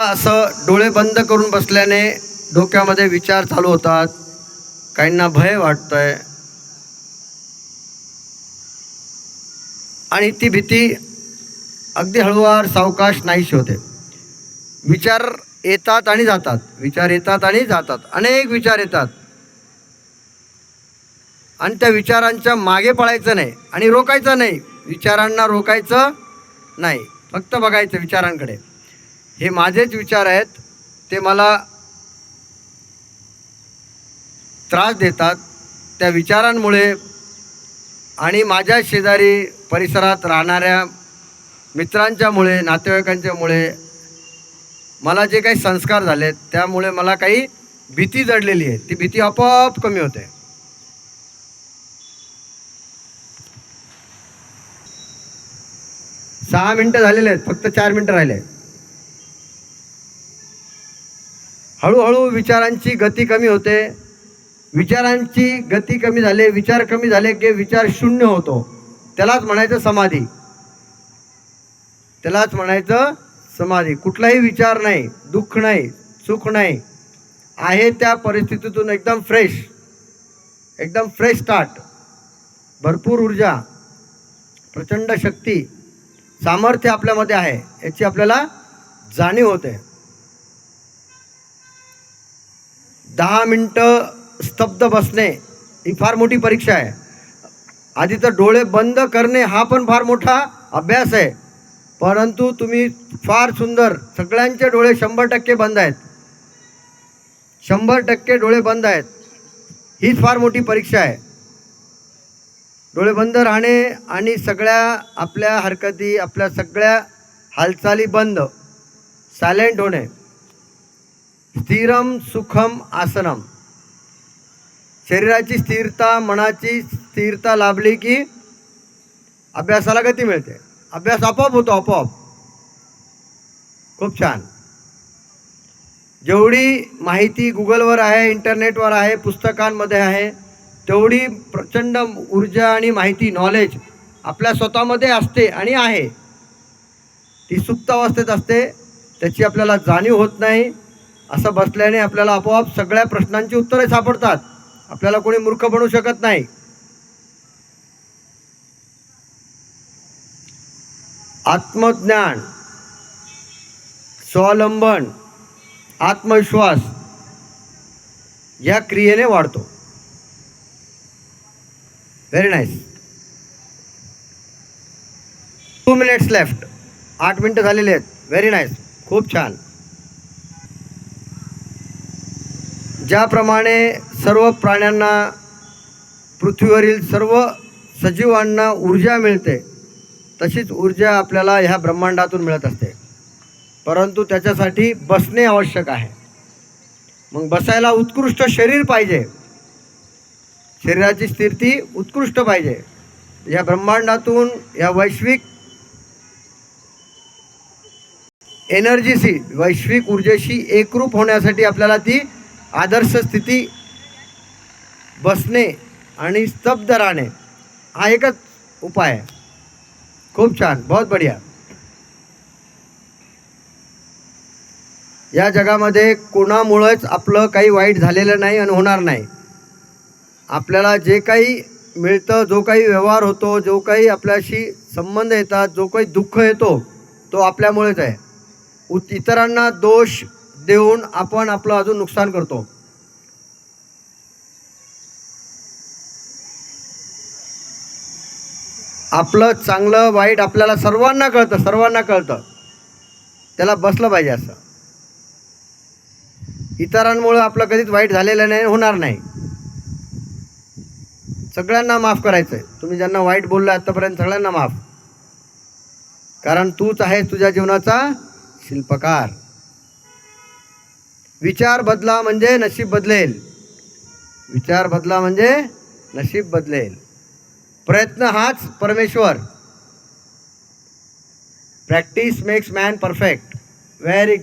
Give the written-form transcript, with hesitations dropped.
असं डोळे बंद करून बसल्याने डोक्यामध्ये विचार चालू होतात, काहींना भय वाटतंय आणि ती भीती अगदी हळूवार सावकाश नाहीशी होते. विचार येतात आणि जातात, विचार येतात आणि जातात, अनेक विचार येतात आणि त्या विचारांच्या मागे पळायचं नाही आणि रोकायचं नाही. विचारांना रोकायचं नाही, फक्त बघायचं विचारांकडे. हे माझेच विचार आहेत, ते मला त्रास देतात. त्या विचारांमुळे आणि माझ्या शेजारी परिसरात राहणाऱ्या मित्रांच्यामुळे, नातेवाईकांच्यामुळे मला जे काही संस्कार झालेत, त्यामुळे मला काही भीती जडलेली आहे. ती भीती आपोआप कमी होते. सहा मिनटं झालेले आहेत, फक्त 4 मिनटं राहिले. हळूहळू विचारांची गती कमी होते. विचारांची गती कमी झाली, विचार कमी झाले की विचार शून्य होतो. त्यालाच म्हणायचं समाधी. त्यालाच म्हणायचं समाधी. कुठलाही विचार नाही, दुःख नाही, सुख नाही, आहे त्या परिस्थितीतून एकदम फ्रेश स्टार्ट. भरपूर ऊर्जा, प्रचंड शक्ती, सामर्थ्य आपल्यामध्ये आहे, याची आपल्याला जाणीव होते. 10 मिनटं स्तब्ध बसणे ही फार मोठी परीक्षा आहे. आधी तर डोळे बंद करणे हा पण फार मोठा अभ्यास आहे. परंतु तुम्ही फार सुंदर, सगळ्यांचे डोळे 100% बंद आहेत, 100% डोळे बंद आहेत. हीच फार मोठी परीक्षा आहे. डोळे बंद राहणे आणि सगळ्या आपल्या हरकती, आपल्या सगळ्या हालचाली बंद, सायलेंट होणे. स्थिरम सुखम आसनम. शरीराची स्थिरता, मनाची स्थिरता लाभली की अभ्यासाला गती मिळते. अभ्यास आपोआप होतो, आपोआप. खूप छान. जेवढी माहिती गुगलवर आहे, इंटरनेटवर आहे, पुस्तकांमध्ये आहे, तेवढी प्रचंड ऊर्जा आणि माहिती, नॉलेज आपल्या स्वतःमध्ये असते आणि आहे. ती सुप्त अवस्थेत असते, त्याची आपल्याला जाणीव होत नाही. असं बसल्याने आपल्याला आपोआप सगळ्या प्रश्नांची उत्तरे सापडतात. आपल्याला कोणी मूर्ख बनवू शकत नाही. आत्मज्ञान, स्वावलंबन, आत्मविश्वास या क्रियेने वाढतो. Very nice. 2 minutes left. 8 मिनटं झालेले आहेत. Very nice. खूप छान. ज्याप्रमाणे सर्व प्राण्यांना, पृथ्वीवरील सर्व सजीवांना ऊर्जा मिळते, तशीच ऊर्जा आपल्याला ह्या ब्रह्मांडातून मिळत असते. परंतु त्याच्यासाठी बसणे आवश्यक आहे. मग बसायला उत्कृष्ट शरीर पाहिजे, शरीराची स्थिरती उत्कृष्ट पाहिजे. या ब्रह्मांडातून, या वैश्विक एनर्जीशी, वैश्विक ऊर्जेशी एकरूप होण्यासाठी आपल्याला ती आदर्श स्थिती, बसणे आणि स्तब्ध राहणे, हा एकच उपाय आहे. खूप छान, बहुत बढिया. या जगामध्ये कोणामुळेच आपलं काही वाईट झालेलं नाही आणि होणार नाही. आपल्याला जे काही मिळतं, जो काही व्यवहार होतो, जो काही आपल्याशी संबंध येतात, जो काही दुःख येतो, तो आपल्यामुळेच आहे. इतरांना दोष देऊन आपण आपलं अजून नुकसान करतो. आपलं चांगलं वाईट आपल्याला सर्वांना कळतं. त्याला बसलं पाहिजे. असं इतरांमुळे आपलं कधीच वाईट झालेलं नाही, होणार नाही. सगळ्यांना माफ करायचं आहे. तुम्ही ज्यांना वाईट बोलला आतापर्यंत, सगळ्यांना माफ. कारण तूच आहेस तुझ्या जीवनाचा शिल्पकार. विचार बदला म्हणजे नशीब बदलेल. विचार बदला म्हणजे नशीब बदलेल. प्रयत्न हाच परमेश्वर. Practice makes man perfect. Very